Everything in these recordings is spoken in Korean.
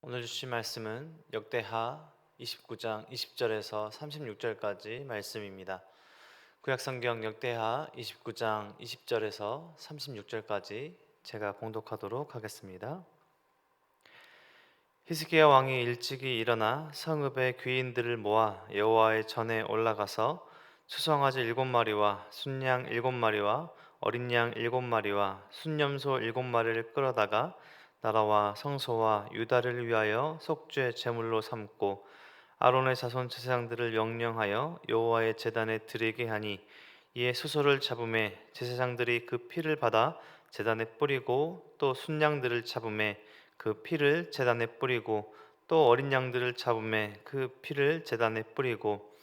오늘 주신 말씀은 역대하 29장 20절에서 36절까지 말씀입니다. 구약성경 역대하 29장 20절에서 36절까지 제가 봉독하도록 하겠습니다. 히스기야 왕이 일찍이 일어나 성읍의 귀인들을 모아 여호와의 전에 올라가서 수송아지 7마리와 순양 7마리와 어린 양 7마리와 순염소 7마리를 끌어다가 나라와 성소와 유다를 위하여 속죄 제물로 삼고 아론의 자손 제사장들을 명령하여 여호와의 제단에 드리게 하니, 이에 수소를 잡음에 제사장들이 그 피를 받아 제단에 뿌리고 또 순양들을 잡음에 그 피를 제단에 뿌리고 또 어린 양들을 잡음에 그 피를 제단에 뿌리고,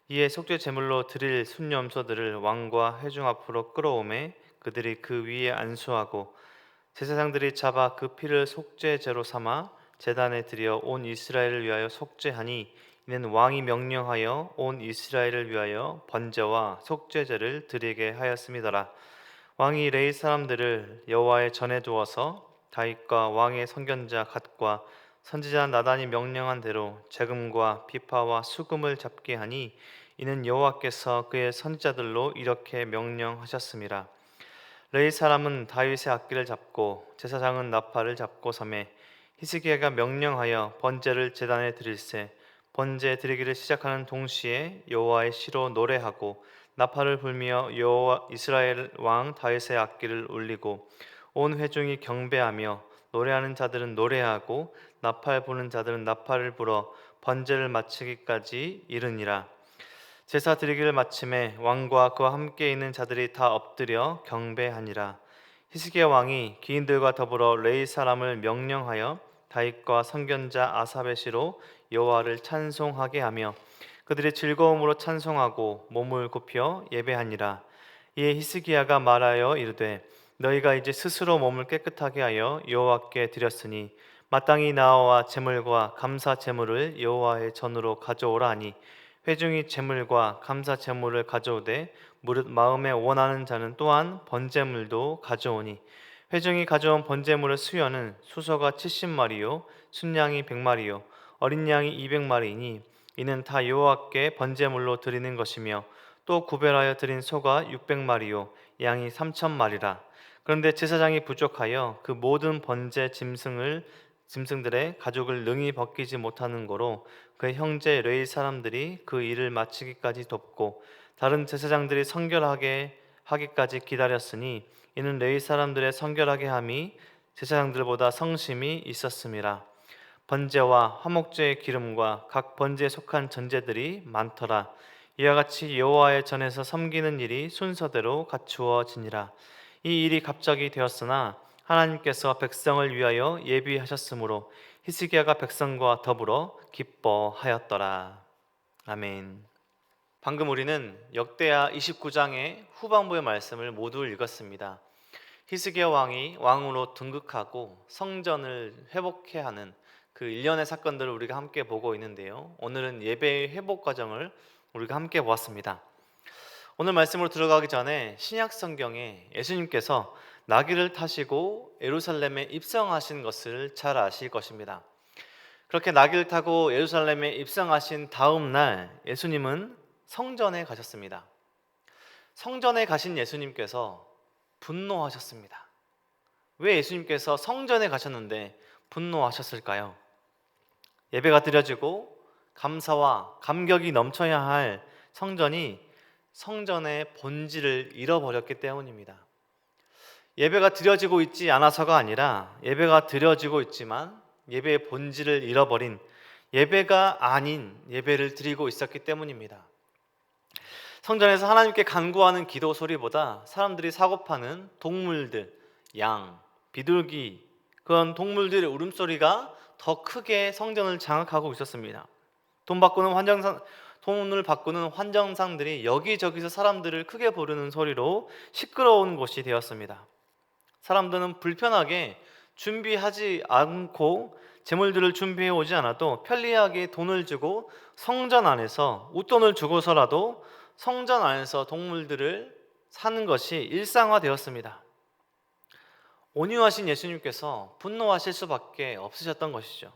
이에 속죄 제물로 드릴 순염소들을 왕과 회중 앞으로 끌어오매 그들이 그 위에 안수하고, 제사장들이 잡아 그 피를 속죄제로 삼아 제단에 드려 온 이스라엘을 위하여 속죄하니, 이는 왕이 명령하여 온 이스라엘을 위하여 번제와 속죄제를 드리게 하였음이더라. 왕이 레위 사람들을 여호와의 전에 두어서 다윗과 왕의 선견자 갓과 선지자 나단이 명령한 대로 재금과 비파와 수금을 잡게 하니, 이는 여호와께서 그의 선지자들로 이렇게 명령하셨음이라. 레위 사람은 다윗의 악기를 잡고 제사장은 나팔을 잡고 섬에 히스기야가 명령하여 번제를 제단에 드릴새 번제 드리기를 시작하는 동시에 여호와의 시로 노래하고 나팔을 불며 여호와 이스라엘 왕 다윗의 악기를 울리고, 온 회중이 경배하며 노래하는 자들은 노래하고 나팔 부는 자들은 나팔을 불어 번제를 마치기까지 이르니라. 제사 드리기를 마침에 왕과 그와 함께 있는 자들이 다 엎드려 경배하니라. 히스기야 왕이 기인들과 더불어 레위 사람을 명령하여 다윗과 선견자 아삽의 시로 여호와를 찬송하게 하며 그들이 즐거움으로 찬송하고 몸을 굽혀 예배하니라. 이에 히스기야가 말하여 이르되, 너희가 이제 스스로 몸을 깨끗하게 하여 여호와께 드렸으니 마땅히 나와 제물과 감사 제물을 여호와의 전으로 가져오라 하니, 회중이 제물과 감사 제물을 가져오되 무릇 마음에 원하는 자는 또한 번제물도 가져오니, 회중이 가져온 번제물의 수여는 수소가 70마리요 순양이 100마리요 어린 양이 200마리이니, 이는 다 여호와께 번제물로 드리는 것이며, 또 구별하여 드린 소가 600마리요 양이 3000마리라. 그런데 제사장이 부족하여 그 모든 번제 짐승들의 가죽을 능히 벗기지 못하는 고로 그의 형제 레위 사람들이 그 일을 마치기까지 돕고 다른 제사장들이 성결하게 하기까지 기다렸으니, 이는 레위 사람들의 성결하게 함이 제사장들보다 성심이 있었음이라. 번제와 화목제의 기름과 각 번제에 속한 전제들이 많더라. 이와 같이 여호와의 전에서 섬기는 일이 순서대로 갖추어지니라. 이 일이 갑자기 되었으나 하나님께서 백성을 위하여 예비하셨으므로 히스기야가 백성과 더불어 기뻐하였더라. 아멘. 방금 우리는 역대하 29장의 후반부의 말씀을 모두 읽었습니다. 히스기야 왕이 왕으로 등극하고 성전을 회복해야 하는 그 일련의 사건들을 우리가 함께 보고 있는데요, 오늘은 예배의 회복 과정을 우리가 함께 보았습니다. 오늘 말씀으로 들어가기 전에 신약 성경에 예수님께서 나귀를 타시고 예루살렘에 입성하신 것을 잘 아실 것입니다. 그렇게 나귀를 타고 예루살렘에 입성하신 다음 날 예수님은 성전에 가셨습니다. 성전에 가신 예수님께서 분노하셨습니다. 왜 예수님께서 성전에 가셨는데 분노하셨을까요? 예배가 드려지고 감사와 감격이 넘쳐야 할 성전의 본질을 잃어버렸기 때문입니다. 예배가 드려지고 있지 않아서가 아니라 예배가 드려지고 있지만 예배의 본질을 잃어버린, 예배가 아닌 예배를 드리고 있었기 때문입니다. 성전에서 하나님께 간구하는 기도 소리보다 사람들이 사고 파는 동물들, 양, 비둘기, 그런 동물들의 울음소리가 더 크게 성전을 장악하고 있었습니다. 돈을 바꾸는 환정상들이 여기저기서 사람들을 크게 부르는 소리로 시끄러운 곳이 되었습니다. 사람들은 불편하게 준비하지 않고 재물들을 준비해 오지 않아도 편리하게 돈을 주고 성전 안에서 웃돈을 주고서라도 성전 안에서 동물들을 사는 것이 일상화되었습니다. 온유하신 예수님께서 분노하실 수밖에 없으셨던 것이죠.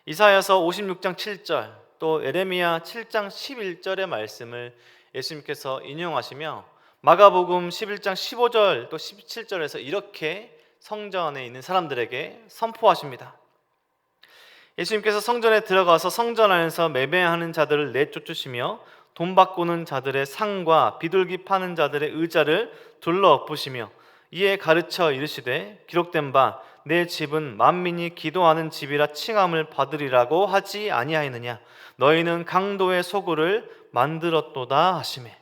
이사야서 56장 7절, 또 에레미야 7장 11절의 말씀을 예수님께서 인용하시며 마가복음 11장 15절 또 17절에서 이렇게 성전에 있는 사람들에게 선포하십니다. 예수님께서 성전에 들어가서 성전 안에서 매매하는 자들을 내쫓으시며 돈 바꾸는 자들의 상과 비둘기 파는 자들의 의자를 둘러 엎으시며 이에 가르쳐 이르시되 기록된 바 내 집은 만민이 기도하는 집이라 칭함을 받으리라고 하지 아니하였느냐. 너희는 강도의 소굴을 만들었도다 하시매.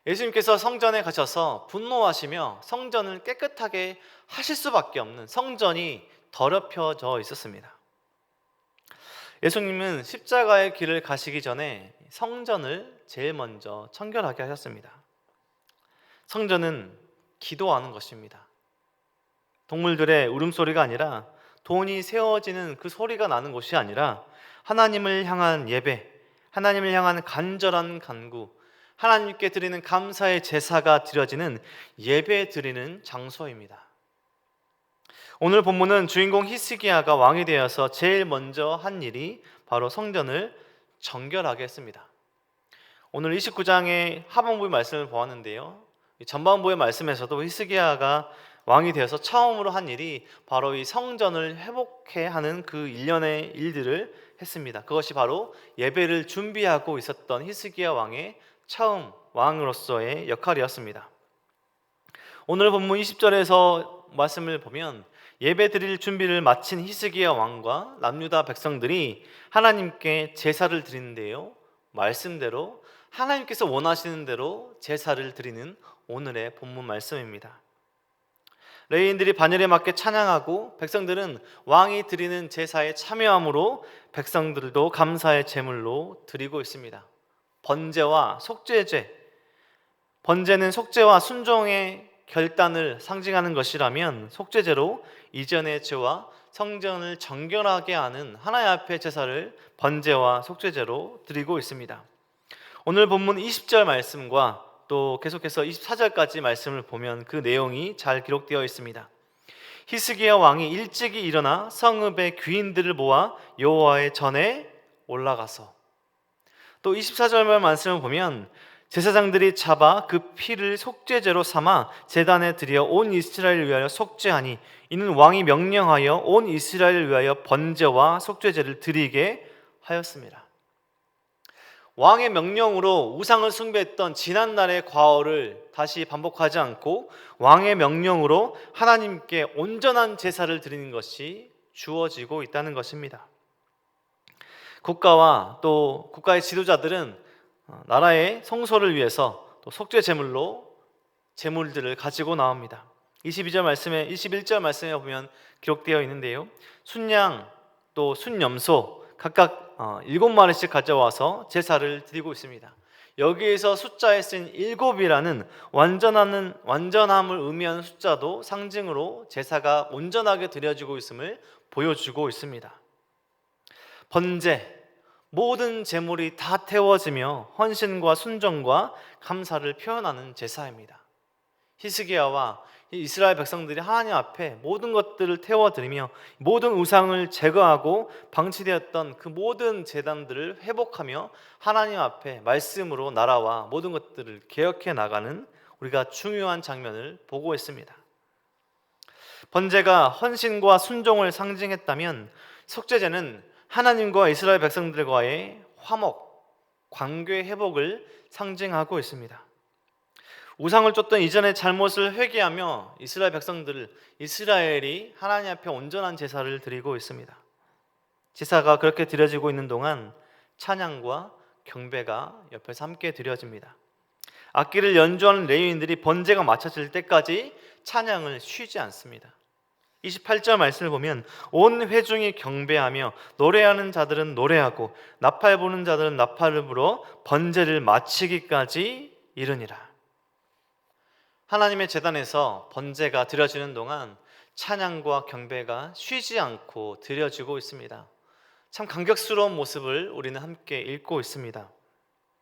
예수님께서 성전에 가셔서 분노하시며 성전을 깨끗하게 하실 수밖에 없는, 성전이 더럽혀져 있었습니다. 예수님은 십자가의 길을 가시기 전에 성전을 제일 먼저 청결하게 하셨습니다. 성전은 기도하는 것입니다. 동물들의 울음소리가 아니라, 돈이 세워지는 그 소리가 나는 곳이 아니라 하나님을 향한 예배, 하나님을 향한 간절한 간구, 하나님께 드리는 감사의 제사가 드려지는 예배 드리는 장소입니다. 오늘 본문은 주인공 히스기야가 왕이 되어서 제일 먼저 한 일이 바로 성전을 정결하게 했습니다. 오늘 29장의 하반부의 말씀을 보았는데요, 전반부의 말씀에서도 히스기야가 왕이 되어서 처음으로 한 일이 바로 이 성전을 회복해 하는 그 일련의 일들을 했습니다. 그것이 바로 예배를 준비하고 있었던 히스기야 왕의 처음 왕으로서의 역할이었습니다. 오늘 본문 20절에서 말씀을 보면 예배 드릴 준비를 마친 히스기야 왕과 남유다 백성들이 하나님께 제사를 드리는데요, 말씀대로 하나님께서 원하시는 대로 제사를 드리는 오늘의 본문 말씀입니다. 레위인들이 반열에 맞게 찬양하고 백성들은 왕이 드리는 제사에 참여함으로 백성들도 감사의 제물로 드리고 있습니다. 번제와 속죄제, 번제는 속죄와 순종의 결단을 상징하는 것이라면 속죄제로 이전의 죄와 성전을 정결하게 하는 하나님 앞의 제사를 번제와 속죄제로 드리고 있습니다. 오늘 본문 20절 말씀과 또 계속해서 24절까지 말씀을 보면 그 내용이 잘 기록되어 있습니다. 히스기야 왕이 일찍이 일어나 성읍의 귀인들을 모아 여호와의 전에 올라가서, 또 24절 말씀을 보면 제사장들이 잡아 그 피를 속죄제로 삼아 제단에 드려 온 이스라엘을 위하여 속죄하니 이는 왕이 명령하여 온 이스라엘을 위하여 번제와 속죄제를 드리게 하였습니다. 왕의 명령으로 우상을 숭배했던 지난날의 과오를 다시 반복하지 않고 왕의 명령으로 하나님께 온전한 제사를 드리는 것이 주어지고 있다는 것입니다. 국가와 또 국가의 지도자들은 나라의 성소를 위해서 또 속죄 제물로 제물들을 가지고 나옵니다. 22절 말씀에 21절 말씀에 보면 기록되어 있는데요, 순양 또 순염소 각각 7마리씩 가져와서 제사를 드리고 있습니다. 여기에서 숫자에 쓴 7이라는 완전함을 의미하는 숫자도 상징으로 제사가 온전하게 드려지고 있음을 보여주고 있습니다. 번제, 모든 제물이 다 태워지며 헌신과 순종과 감사를 표현하는 제사입니다. 히스기야와 이스라엘 백성들이 하나님 앞에 모든 것들을 태워드리며 모든 우상을 제거하고 방치되었던 그 모든 제단들을 회복하며 하나님 앞에 말씀으로 나라와 모든 것들을 개혁해 나가는 우리가 중요한 장면을 보고 있습니다. 번제가 헌신과 순종을 상징했다면 속죄제는 하나님과 이스라엘 백성들과의 화목, 관계 회복을 상징하고 있습니다. 우상을 쫓던 이전의 잘못을 회개하며 이스라엘이 하나님 앞에 온전한 제사를 드리고 있습니다. 제사가 그렇게 드려지고 있는 동안 찬양과 경배가 옆에서 함께 드려집니다. 악기를 연주하는 레위인들이 번제가 마쳐질 때까지 찬양을 쉬지 않습니다. 28절 말씀을 보면 온 회중이 경배하며 노래하는 자들은 노래하고 나팔 부는 자들은 나팔을 불어 번제를 마치기까지 이르니라. 하나님의 제단에서 번제가 드려지는 동안 찬양과 경배가 쉬지 않고 드려지고 있습니다. 참 감격스러운 모습을 우리는 함께 읽고 있습니다.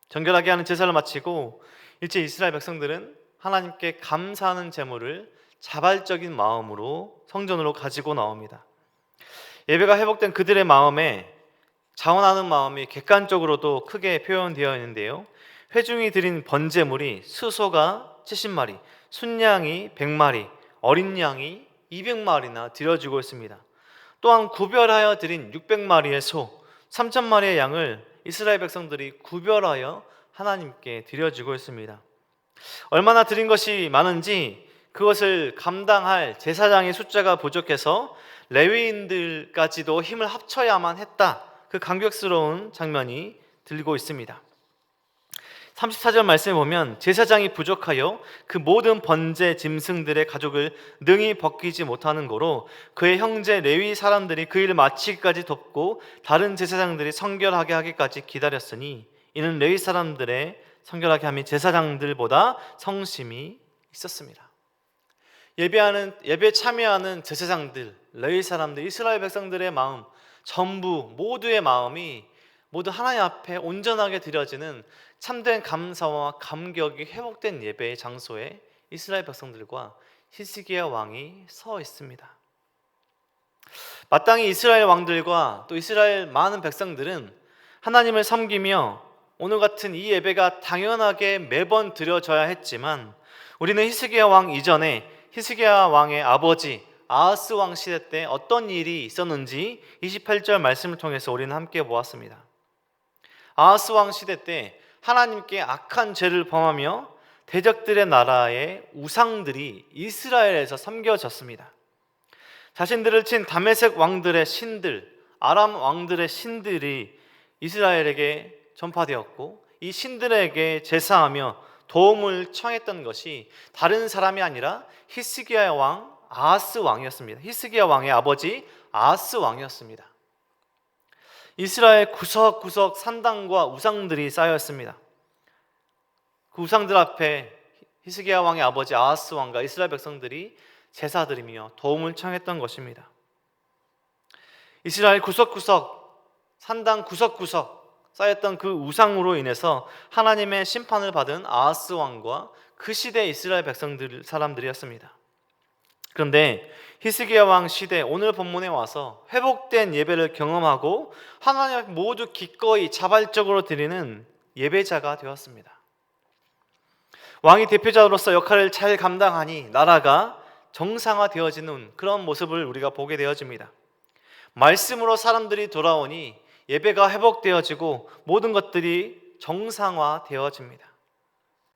정결하게 하는 제사를 마치고 일제 이스라엘 백성들은 하나님께 감사하는 제물을 자발적인 마음으로 성전으로 가지고 나옵니다. 예배가 회복된 그들의 마음에 자원하는 마음이 객관적으로도 크게 표현되어 있는데요. 회중이 드린 번제물이 수소가 70마리, 순양이 100마리, 어린 양이 200마리나 드려지고 있습니다. 또한 구별하여 드린 600마리의 소, 3000마리의 양을 이스라엘 백성들이 구별하여 하나님께 드려지고 있습니다. 얼마나 드린 것이 많은지 그것을 감당할 제사장의 숫자가 부족해서 레위인들까지도 힘을 합쳐야만 했다. 그 감격스러운 장면이 들고 있습니다. 34절 말씀에 보면 제사장이 부족하여 그 모든 번제 짐승들의 가죽을 능히 벗기지 못하는 거로 그의 형제 레위 사람들이 그 일을 마치기까지 돕고 다른 제사장들이 성결하게 하기까지 기다렸으니 이는 레위 사람들의 성결하게 함이 제사장들보다 성심이 있었습니다. 예배에 참여하는 제사장들, 레위 사람들, 이스라엘 백성들의 마음, 전부 모두의 마음이 모두 하나님 앞에 온전하게 드려지는 참된 감사와 감격이 회복된 예배의 장소에 이스라엘 백성들과 히스기야 왕이 서 있습니다. 마땅히 이스라엘 왕들과 또 이스라엘 많은 백성들은 하나님을 섬기며 오늘 같은 이 예배가 당연하게 매번 드려져야 했지만 우리는 히스기야 왕 이전에 히스기야 왕의 아버지 아하스 왕 시대 때 어떤 일이 있었는지 28절 말씀을 통해서 우리는 함께 보았습니다. 아하스 왕 시대 때 하나님께 악한 죄를 범하며 대적들의 나라의 우상들이 이스라엘에서 섬겨졌습니다. 자신들을 친 다메섹 왕들의 신들, 아람 왕들의 신들이 이스라엘에게 전파되었고 이 신들에게 제사하며 도움을 청했던 것이 다른 사람이 아니라 히스기야 왕 아하스 왕이었습니다. 히스기야 왕의 아버지 아하스 왕이었습니다. 이스라엘 구석구석 산당과 우상들이 쌓여있습니다. 그 우상들 앞에 히스기야 왕의 아버지 아하스 왕과 이스라엘 백성들이 제사드리며 도움을 청했던 것입니다. 이스라엘 구석구석 산당 구석구석 쌓였던 그 우상으로 인해서 하나님의 심판을 받은 아하스 왕과 그 시대 이스라엘 사람들이었습니다. 그런데 히스기야 왕 시대 오늘 본문에 와서 회복된 예배를 경험하고 하나님 앞에 모두 기꺼이 자발적으로 드리는 예배자가 되었습니다. 왕이 대표자로서 역할을 잘 감당하니 나라가 정상화되어지는 그런 모습을 우리가 보게 되어집니다. 말씀으로 사람들이 돌아오니 예배가 회복되어지고 모든 것들이 정상화되어집니다.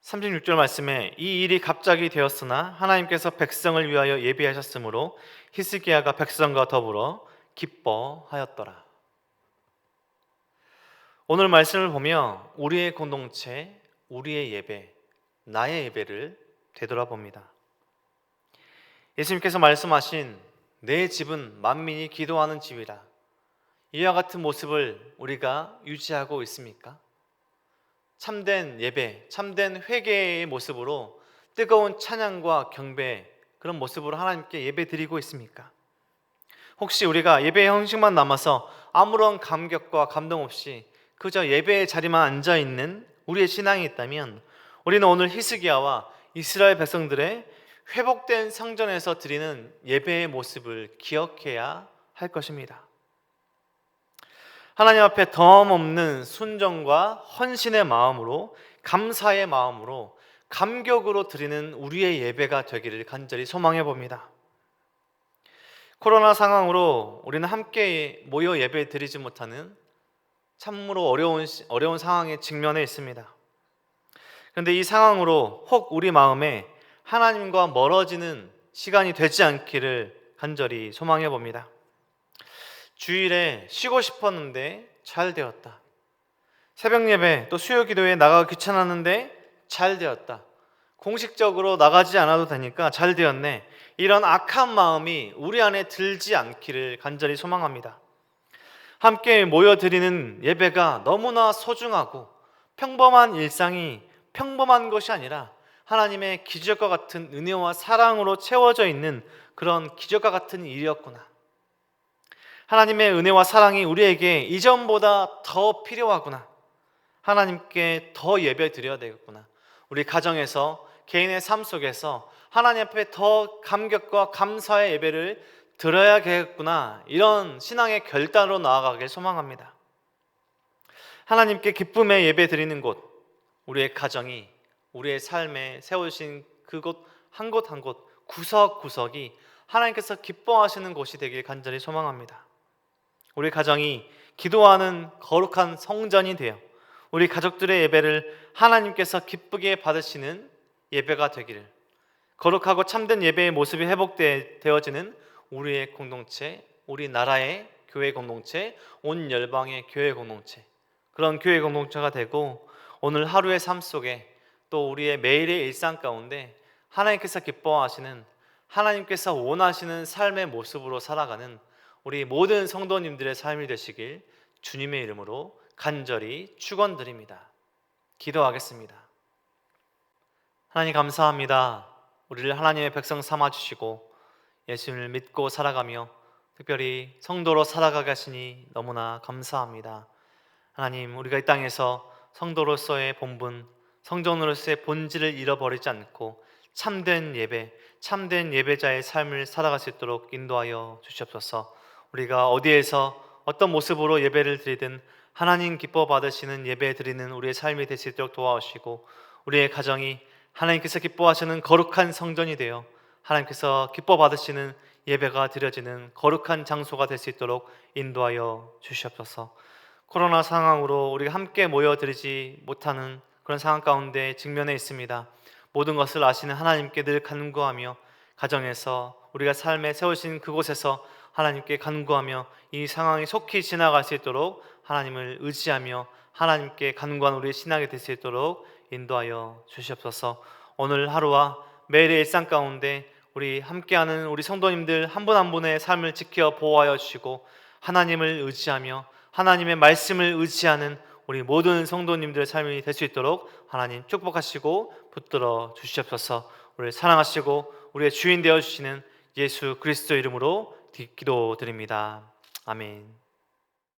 36절 말씀에 이 일이 갑자기 되었으나 하나님께서 백성을 위하여 예비하셨으므로 히스기야가 백성과 더불어 기뻐하였더라. 오늘 말씀을 보며 우리의 공동체, 우리의 예배, 나의 예배를 되돌아봅니다. 예수님께서 말씀하신 내 집은 만민이 기도하는 집이라, 이와 같은 모습을 우리가 유지하고 있습니까? 참된 예배, 참된 회개의 모습으로 뜨거운 찬양과 경배, 그런 모습으로 하나님께 예배 드리고 있습니까? 혹시 우리가 예배의 형식만 남아서 아무런 감격과 감동 없이 그저 예배의 자리만 앉아있는 우리의 신앙이 있다면 우리는 오늘 히스기야와 이스라엘 백성들의 회복된 성전에서 드리는 예배의 모습을 기억해야 할 것입니다. 하나님 앞에 덤없는 순종과 헌신의 마음으로, 감사의 마음으로, 감격으로 드리는 우리의 예배가 되기를 간절히 소망해 봅니다. 코로나 상황으로 우리는 함께 모여 예배 드리지 못하는 참으로 어려운 상황에 직면해 있습니다. 그런데 이 상황으로 혹 우리 마음에 하나님과 멀어지는 시간이 되지 않기를 간절히 소망해 봅니다. 주일에 쉬고 싶었는데 잘 되었다. 새벽 예배 또 수요 기도에 나가기 귀찮았는데 잘 되었다. 공식적으로 나가지 않아도 되니까 잘 되었네. 이런 악한 마음이 우리 안에 들지 않기를 간절히 소망합니다. 함께 모여드리는 예배가 너무나 소중하고 평범한 일상이 평범한 것이 아니라 하나님의 기적과 같은 은혜와 사랑으로 채워져 있는 그런 기적과 같은 일이었구나. 하나님의 은혜와 사랑이 우리에게 이전보다 더 필요하구나. 하나님께 더 예배 드려야 되겠구나. 우리 가정에서 개인의 삶 속에서 하나님 앞에 더 감격과 감사의 예배를 드려야겠구나, 이런 신앙의 결단으로 나아가길 소망합니다. 하나님께 기쁨의 예배 드리는 곳, 우리의 가정이, 우리의 삶에 세우신 그곳 한 곳 한 곳, 구석구석이 하나님께서 기뻐하시는 곳이 되길 간절히 소망합니다. 우리 가정이 기도하는 거룩한 성전이 되어 우리 가족들의 예배를 하나님께서 기쁘게 받으시는 예배가 되기를, 거룩하고 참된 예배의 모습이 회복되어지는 우리의 공동체, 우리 나라의 교회 공동체, 온 열방의 교회 공동체, 그런 교회 공동체가 되고, 오늘 하루의 삶 속에 또 우리의 매일의 일상 가운데 하나님께서 기뻐하시는, 하나님께서 원하시는 삶의 모습으로 살아가는 우리 모든 성도님들의 삶이 되시길 주님의 이름으로 간절히 축원드립니다. 기도하겠습니다. 하나님 감사합니다. 우리를 하나님의 백성 삼아 주시고 예수님을 믿고 살아가며 특별히 성도로 살아가게 하시니 너무나 감사합니다. 하나님, 우리가 이 땅에서 성도로서의 본분, 성전으로서의 본질을 잃어버리지 않고 참된 예배, 참된 예배자의 삶을 살아갈 수 있도록 인도하여 주시옵소서. 우리가 어디에서 어떤 모습으로 예배를 드리든 하나님 기뻐 받으시는 예배 드리는 우리의 삶이 될 수 있도록 도와주시고, 우리의 가정이 하나님께서 기뻐하시는 거룩한 성전이 되어 하나님께서 기뻐 받으시는 예배가 드려지는 거룩한 장소가 될 수 있도록 인도하여 주시옵소서. 코로나 상황으로 우리가 함께 모여드리지 못하는 그런 상황 가운데 직면해 있습니다. 모든 것을 아시는 하나님께 늘 간구하며, 가정에서 우리가 삶에 세우신 그곳에서 하나님께 간구하며 이 상황이 속히 지나갈 수 있도록 하나님을 의지하며 하나님께 간구한 우리의 신앙이 될 수 있도록 인도하여 주시옵소서. 오늘 하루와 매일의 일상 가운데 우리 함께하는 우리 성도님들 한 분 한 분의 삶을 지켜 보호하여 주시고, 하나님을 의지하며 하나님의 말씀을 의지하는 우리 모든 성도님들의 삶이 될 수 있도록 하나님 축복하시고 붙들어 주시옵소서. 우리를 사랑하시고 우리의 주인 되어 주시는 예수 그리스도 이름으로 기도드립니다. 아멘.